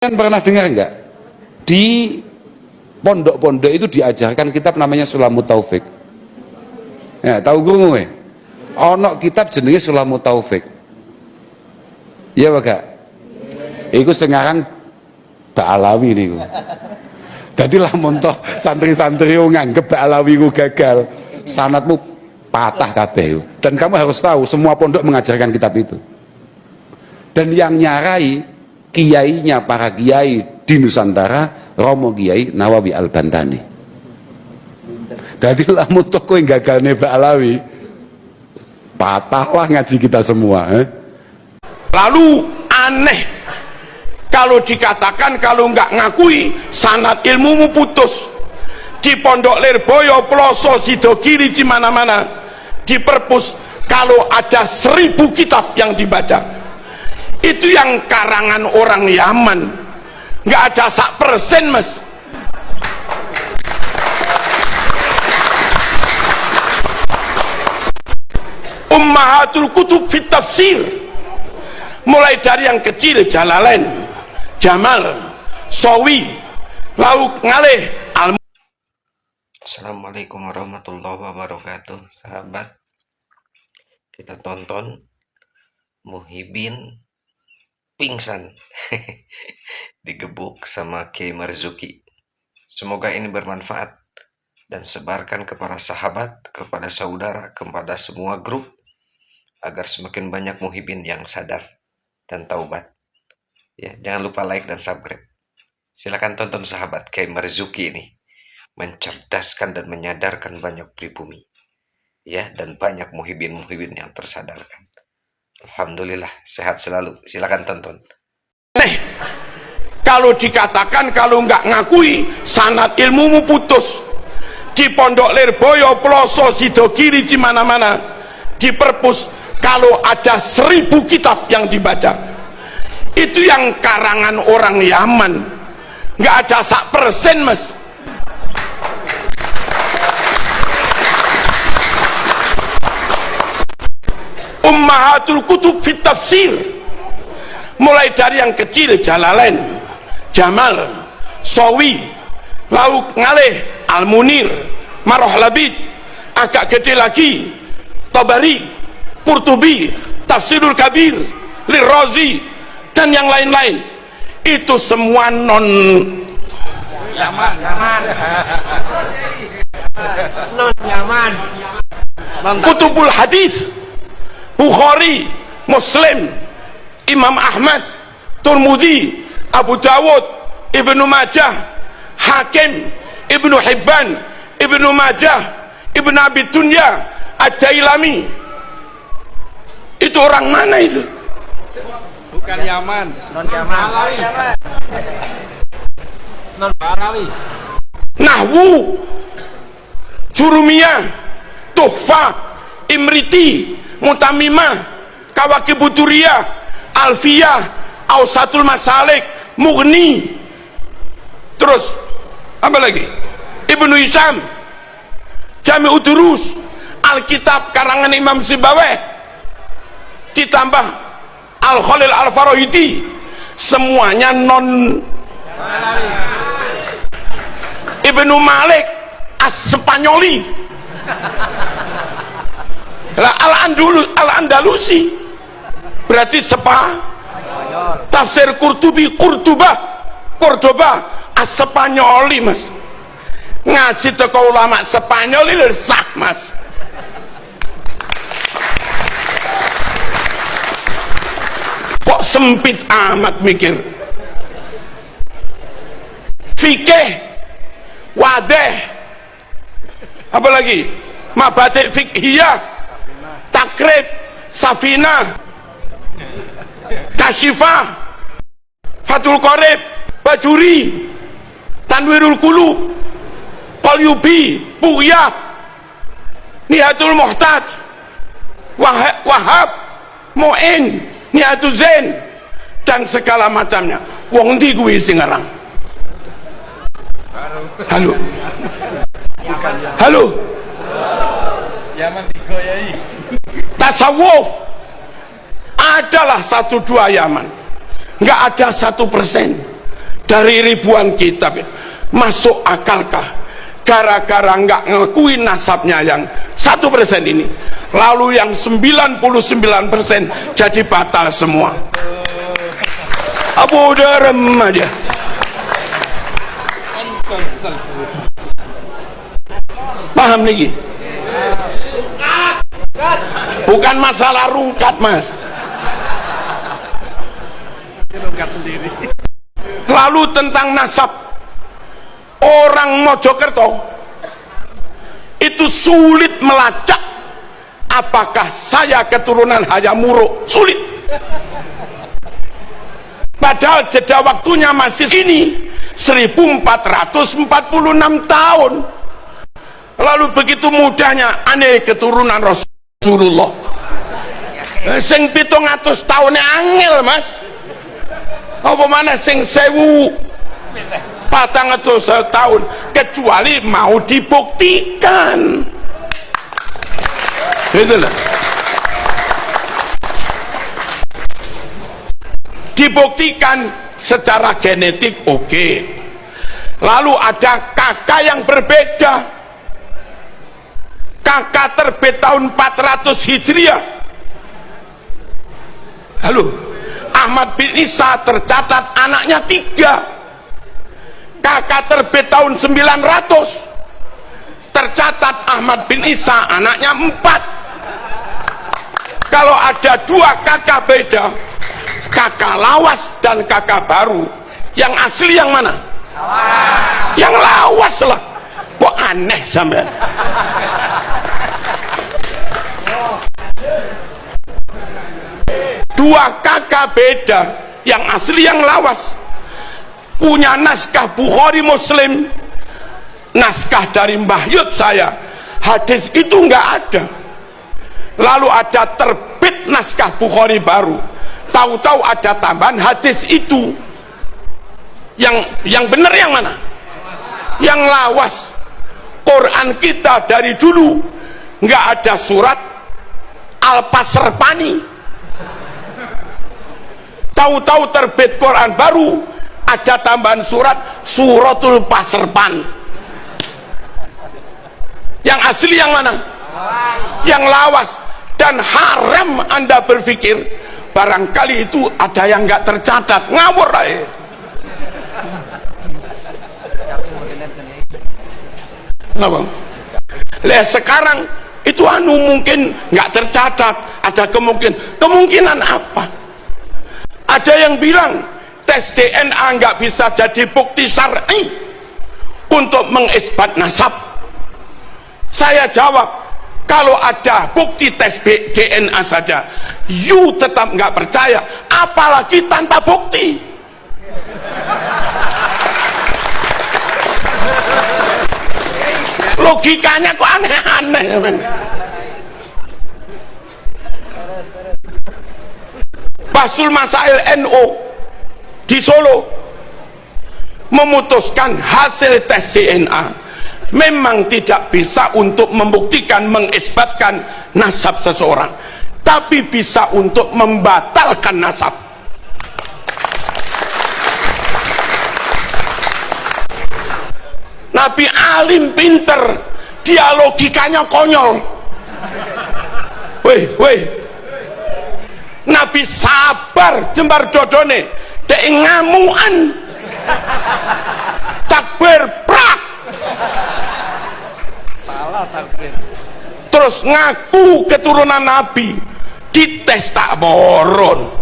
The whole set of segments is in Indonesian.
Kan pernah dengar enggak? Di pondok-pondok itu diajarkan kitab namanya Sulamut Taufik. Ya, tahu krungu kowe? Ana kitab jenenge Sulamut Taufik. Iya apa gak? Iku sing aran Ba'alawi niku. Dadi lamun toh santri-santri nganggep Ba'alawi ku gagal, sanadmu patah kabeh. Dan kamu harus tahu semua pondok mengajarkan kitab itu. Dan yang nyarai kiainya para kiai di Nusantara Romo Kiai Nawawi Al-Bantani. Jadi lamun toh kowe gagalne Ba'alawi, patahlah ngaji kita semua. Lalu aneh kalau dikatakan kalau nggak ngakui sanad ilmumu putus. Di Pondok Lirboyo, Ploso, Sidogiri, di mana-mana, di perpus, kalau ada 1000 kitab yang dibaca, itu yang karangan orang Yaman, nggak ada 1%, mas. Ummahatul Kutub fit Tafsir, mulai dari yang kecil Jalalain, Jamal, Sawi, Lauk Ngalih, Assalamualaikum warahmatullahi wabarakatuh. Sahabat, kita tonton Muhyiddin pingsan digebuk sama Kiai Marzuki. Semoga ini bermanfaat dan sebarkan kepada sahabat, kepada saudara, kepada semua grup, agar semakin banyak Muhyiddin yang sadar dan taubat. Ya, jangan lupa like dan subscribe. Silakan tonton sahabat. Kiai Marzuki ini mencerdaskan dan menyadarkan banyak pribumi, ya, dan banyak muhibin yang tersadarkan. Alhamdulillah, sehat selalu. Silakan tonton. Kalau dikatakan kalau nggak ngakui sanad ilmumu putus. Di Pondok Lirboyo, Ploso, Sidogiri, di mana-mana, di perpus, kalau ada 1000 kitab yang dibaca, itu yang karangan orang Yaman, nggak ada 1%, mas. Ummahatul Kutub fit Tafsir, mulai dari yang kecil Jalalain, Jamal, Sawi, Lauk Ngalih, Al-Munir, Maroh Labid, agak gede lagi Tabari, Qurtubi, Tafsirul Kabir, Lirrazi, dan yang lain-lain. Itu semua non Yaman, non Yaman, Kutubul Hadis, Bukhari, Muslim, Imam Ahmad, Turmudi, Abu Dawud, Ibnu Majah, Hakim, Ibnu Hibban, Ibnu Majah, Ibnu Abi Dunya, Ad-Dailami. Itu orang mana itu? Bukan Yaman, non Yaman, non Balawi. Nahwu, Jurumiyah, Tuhfa, Imriti, Mutamimah, Kawakibuduriyah, Alfiyah, Ausatul Masalik, Mughni, terus apa lagi? Ibnu Hisham, Jami'ud Durus, Alkitab karangan Imam Sibawayh, ditambah Al-Khalil Al-Farahidi, semuanya non. Ibnu Malik As-Spanyoli, Al-Andalusi, berarti tafsir Qurtubi, Cordoba, As-Spanyoli, mas. Ngaji teko ulama Spanyol itu sak, mas. Kok sempit amat mikir. Fikih, wadeh, apa lagi? Mabadik fikhiyah, takrib, Safinah, Kasyifah, Fathul Qorib, Bajuri, Tanwirul Qulub, Qalyubi, Bughiyah, Nihatul Muhtaj, Wahab, Mu'in, Nihatul Zain, dan segala macamnya. Wong ndi kuwi sing ngarang? Halo. Halo. Yaman digoyai. Tasawuf adalah 1-2 Yaman, nggak ada 1%. dari ribuan kitab. Masuk akalkah gara-gara nggak ngakuin nasabnya yang 1% ini, lalu yang 99% jadi batal semua? Abu Darem aja. Paham nih? Bukan masalah rungkat, Mas. Lalu tentang nasab orang Mojokerto itu sulit melacak apakah saya keturunan Hayam Wuruk, sulit. Padahal jeda waktunya masih ini 1446 tahun. Lalu begitu mudahnya aneh keturunan Rasulullah. Sing 700 tahun angel, Mas. Apa mana sing 1400 tahun, kecuali mau dibuktikan. Itulah. Dibuktikan secara genetik, oke. Lalu ada kakak yang berbeda. Kakak terbit tahun 400 Hijriah. Lalu Ahmad bin Isa tercatat anaknya 3. Kakak terbit tahun 900 tercatat Ahmad bin Isa anaknya 4. Kalau ada 2 kakak beda, kakak lawas dan kakak baru, yang asli yang mana? Yang lawas lah. Kok aneh sampean? Dua kakak beda, yang asli yang lawas. Punya naskah Bukhari Muslim, naskah dari Mbah Yud saya, hadis itu nggak ada. Lalu ada terbit naskah Bukhari baru, tahu-tahu ada tambahan hadis itu. Yang benar yang mana? Yang lawas. Quran kita dari dulu nggak ada surat Al-Pasrpani. Tahu-tahu terbit Quran baru ada tambahan surat Suratul Pasrpan. Yang asli yang mana? Yang lawas. Dan haram Anda berpikir barangkali itu ada yang nggak tercatat, ngawur aja. Ngapa? Lihat sekarang itu mungkin nggak tercatat, ada kemungkinan apa? Ada yang bilang tes DNA nggak bisa jadi bukti syar'i untuk mengisbat nasab. Saya jawab, kalau ada bukti tes DNA saja, you tetap nggak percaya, apalagi tanpa bukti. Logikanya kok aneh-aneh, men. Basul Masail NO di Solo memutuskan hasil tes DNA memang tidak bisa untuk membuktikan, mengisbatkan nasab seseorang, tapi bisa untuk membatalkan nasab. Nabi alim pinter, dia logikanya konyol. Weh, Nabi sabar jembar dodone, dek ngamuan, takbir prak, salah takbir, terus ngaku keturunan Nabi, dites tak boron,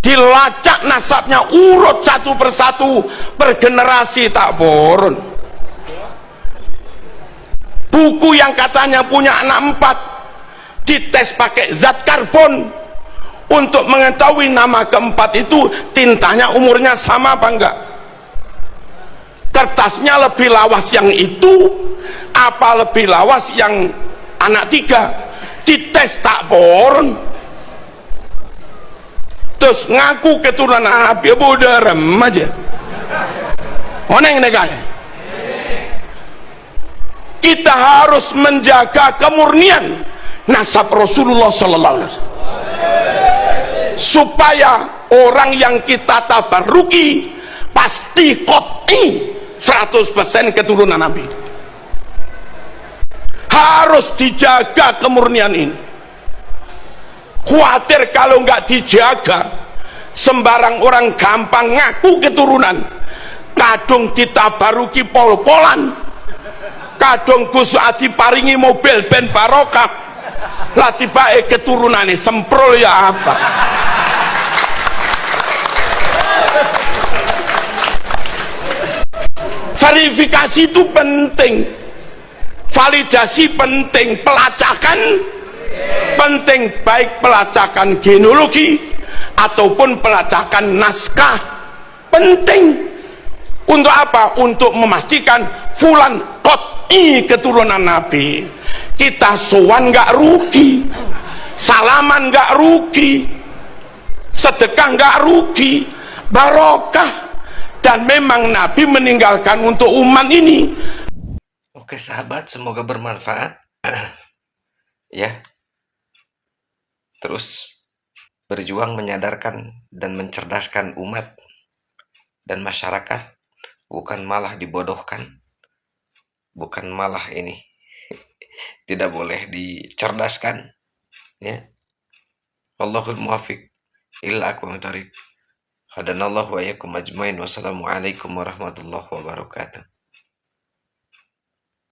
dilacak nasabnya urut satu persatu per generasi tak boron. Buku yang katanya punya anak 4 dites pakai zat karbon untuk mengetahui nama keempat itu tintanya umurnya sama apa enggak. Kertasnya lebih lawas yang itu apa lebih lawas yang anak 3, dites tak boron. Terus ngaku keturunan Nabi, udah rem aja. Oneng negara. Kita harus menjaga kemurnian nasab Rasulullah sallallahu alaihi wasallam supaya orang yang kita tabaruki pasti qot'i 100% keturunan Nabi. Harus dijaga kemurnian ini. Khawatir kalau nggak dijaga, sembarang orang gampang ngaku keturunan, kadung ditabaruki pol-polan, kadung Gus Adi paringi mobil ben barokah, lah tiba keturunannya semprol ya apa. Verifikasi itu penting, validasi penting, pelacakan penting, baik pelacakan genealogi ataupun pelacakan naskah penting. Untuk apa? Untuk memastikan fulan qot'i keturunan Nabi. Kita sowan nggak rugi, salaman nggak rugi, sedekah nggak rugi, barokah. Dan memang Nabi meninggalkan untuk umat ini. Oke sahabat, semoga bermanfaat. Ya. Terus berjuang menyadarkan dan mencerdaskan umat dan masyarakat, bukan malah dibodohkan, bukan malah ini tidak boleh dicerdaskan, ya. Allahul muwaffiq illa aqwamit thoriq. Hadanallahu wa iyyakum ajmain. Wassalamualaikum warahmatullahi wabarakatuh.